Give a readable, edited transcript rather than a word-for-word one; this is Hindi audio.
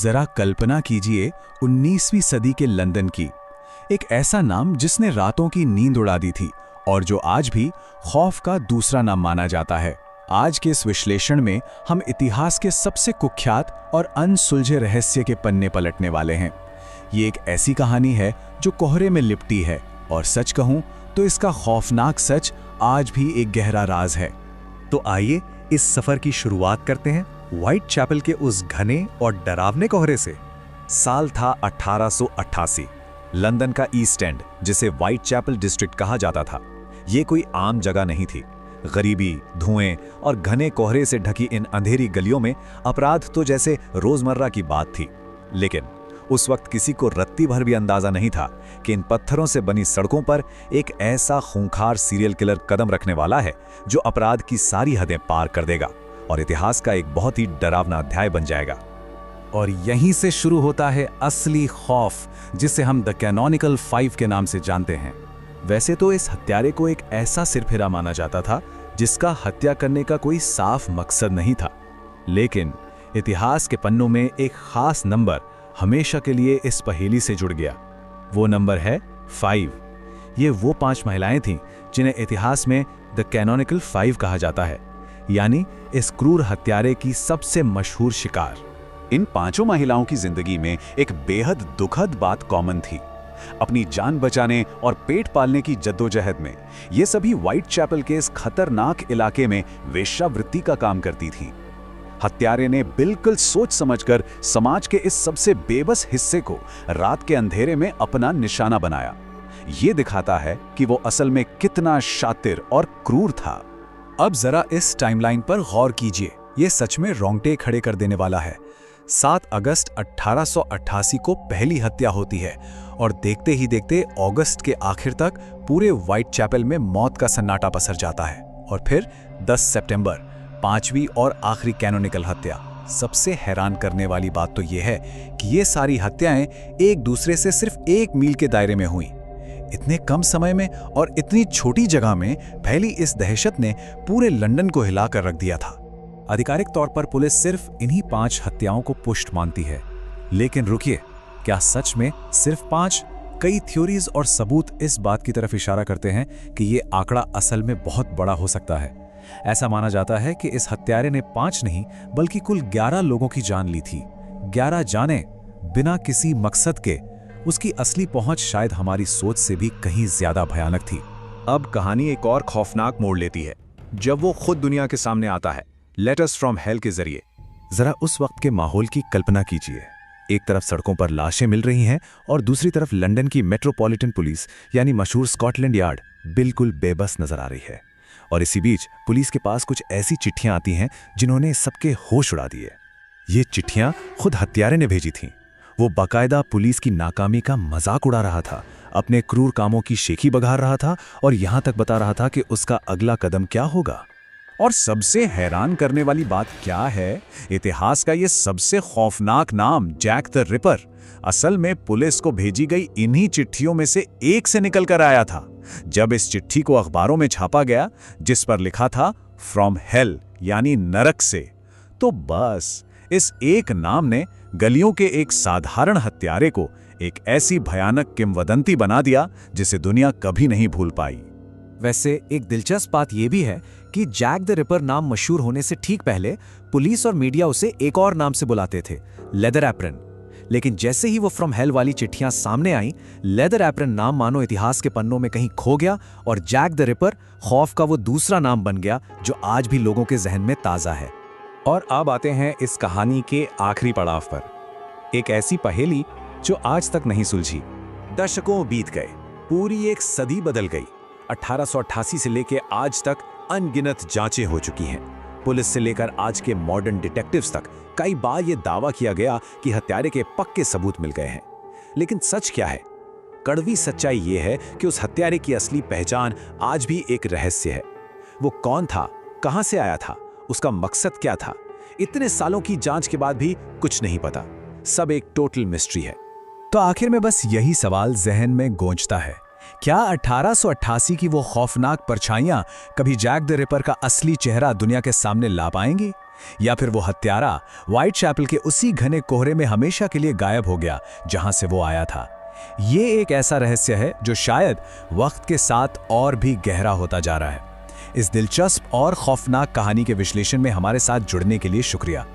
जरा कल्पना कीजिए 19वीं सदी के लंदन की। एक ऐसा नाम जिसने रातों की नींद उड़ा दी थी और जो आज भी खौफ का दूसरा नाम माना जाता है। आज के इस विश्लेषण में हम इतिहास के सबसे कुख्यात और अनसुलझे रहस्य के पन्ने पलटने वाले हैं। ये एक ऐसी कहानी है जो कोहरे में लिपटी है और सच कहूं तो इसका खौफनाक सच आज भी एक गहरा राज है। तो आइए इस सफर की शुरुआत करते हैं व्हाइट चैपल के उस घने और डरावने कोहरे से। साल था 1888। लंदन का ईस्ट एंड, जिसे व्हाइट चैपल डिस्ट्रिक्ट कहा जाता था, ये कोई आम जगह नहीं थी। गरीबी, धुएं और घने कोहरे से ढकी इन अंधेरी गलियों में अपराध तो जैसे रोजमर्रा की बात थी। लेकिन उस वक्त किसी को रत्ती भर भी अंदाजा नहीं था कि इन पत्थरों से बनी सड़कों पर एक ऐसा खूंखार सीरियल किलर कदम रखने वाला है जो अपराध की सारी हदें पार कर देगा और इतिहास का एक बहुत ही डरावना अध्याय बन जाएगा। और यहीं से शुरू होता है असली खौफ, जिसे हम द कैनोनिकल 5 के नाम से जानते हैं। वैसे तो इस हत्यारे को एक ऐसा सिरफिरा माना जाता था जिसका हत्या करने का कोई साफ मकसद नहीं था, लेकिन इतिहास के पन्नों में एक खास नंबर हमेशा के लिए इस पहेली से जुड़ गया। वो नंबर है 5। ये वो 5 महिलाएं थीं जिन्हें इतिहास में द कैनोनिकल 5 कहा जाता है, यानी इस क्रूर हत्यारे की सबसे मशहूर शिकार। इन 5 महिलाओं की जिंदगी में एक बेहद दुखद बात कॉमन थी। अपनी जान बचाने और पेट पालने की जद्दोजहद में ये सभी व्हाइट चैपल के इस खतरनाक इलाके में वेश्यावृत्ति का काम करती थीं। हत्यारे ने बिल्कुल सोच समझकर समाज के इस सबसे बेबस हिस्से को रात के अंधेरे में अपना निशाना बनाया। ये दिखाता है कि वो असल में कितना शातिर और क्रूर था। अब जरा इस टाइमलाइन पर गौर कीजिए, ये सच में रोंगटे खड़े कर देने वाला है। 7 अगस्त 1888 को पहली हत्या होती है और देखते ही देखते अगस्त के आखिर तक पूरे व्हाइट चैपल में मौत का सन्नाटा पसर जाता है। और फिर 10 सितंबर 5वीं और आखिरी कैनोनिकल हत्या। सबसे हैरान करने वाली बात तो यह है कि ये सारी हत्याएं एक दूसरे से सिर्फ 1 मील के दायरे में हुई। इतने कम समय में और इतनी छोटी जगह में फैली इस दहशत ने पूरे लंदन को हिलाकर रख दिया था। आधिकारिक तौर पर पुलिस सिर्फ इन्हीं 5 हत्याओं को पुष्ट मानती है, लेकिन रुकिए, क्या सच में सिर्फ 5? कई थ्योरीज और सबूत इस बात की तरफ इशारा करते हैं कि ये आंकड़ा असल में बहुत बड़ा हो सकता है। ऐसा माना जाता है कि इस हत्यारे ने 5 नहीं बल्कि कुल 11 लोगों की जान ली थी। 11 जानें बिना किसी मकसद के। उसकी असली पहुंच शायद हमारी सोच से भी कहीं ज्यादा भयानक थी। अब कहानी एक और खौफनाक मोड़ लेती है जब वो खुद दुनिया के सामने आता है, लेटर्स फ्रॉम हेल के जरिए। जरा उस वक्त के माहौल की कल्पना कीजिए। एक तरफ सड़कों पर लाशें मिल रही हैं और दूसरी तरफ लंदन की मेट्रोपॉलिटन पुलिस यानी मशहूर स्कॉटलैंड यार्ड बिल्कुल बेबस नजर आ रही है। और इसी बीच पुलिस के पास कुछ ऐसी चिट्ठियां आती हैं जिन्होंने सबके होश उड़ा दिए। ये चिट्ठियां खुद हत्यारे ने भेजी थीं। वो बाकायदा पुलिस की नाकामी का मजाक उड़ा रहा था, अपने क्रूर कामों की शेखी बघार रहा था और यहां तक बता रहा था कि उसका अगला कदम क्या होगा। और सबसे हैरान करने वाली बात क्या है, इतिहास का ये सबसे खौफनाक नाम जैक द रिपर असल में पुलिस को भेजी गई इन्हीं चिट्ठियों में से एक से निकल कर आया था। जब इस चिट्ठी को अखबारों में छापा गया जिस पर लिखा था फ्रॉम हेल यानी नरक से, तो बस इस एक नाम ने गलियों के एक साधारण हत्यारे को एक ऐसी भयानक किंवदंती बना दिया जिसे दुनिया कभी नहीं भूल पाई। वैसे एक दिलचस्प बात यह भी है कि जैक द रिपर नाम मशहूर होने से ठीक पहले पुलिस और मीडिया उसे एक और नाम से बुलाते थे, लेदर एप्रन। लेकिन जैसे ही वो फ्रॉम हेल वाली चिट्ठियां सामने आईं, लेदर एप्रन नाम मानो इतिहास के पन्नों में कहीं खो गया और जैक द रिपर खौफ का वो दूसरा नाम बन गया जो आज भी लोगों के जहन में ताजा है। और अब आते हैं इस कहानी के आखिरी पड़ाव पर, एक ऐसी पहेली जो आज तक नहीं सुलझी। दशकों बीत गए, पूरी एक सदी बदल गई। 1888 से लेकर आज तक अनगिनत जांचें हो चुकी हैं। पुलिस से लेकर आज के मॉडर्न डिटेक्टिव्स तक कई बार यह दावा किया गया कि हत्यारे के पक्के सबूत मिल गए हैं। लेकिन सच क्या है? कड़वी सच्चाई यह है कि उस हत्यारे की असली पहचान आज भी एक रहस्य है। वो कौन था, कहां से आया था, उसका मकसद क्या था? इतने सालों की जांच के बाद भी कुछ नहीं पता। सब एक टोटल मिस्ट्री है। तो आखिर में बस यही सवाल जहन में गूंजता है, क्या 1888 की वो खौफनाक परछाइयां कभी जैक द रिपर का असली चेहरा दुनिया के सामने ला पाएंगी, या फिर वो हत्यारा व्हाइट चैपल के उसी घने कोहरे में हमेशा के लिए गायब हो गया जहां से वो आया था। ये एक ऐसा रहस्य है जो शायद वक्त के साथ और भी गहरा होता जा रहा है। इस दिलचस्प और खौफनाक कहानी के विश्लेषण में हमारे साथ जुड़ने के लिए शुक्रिया।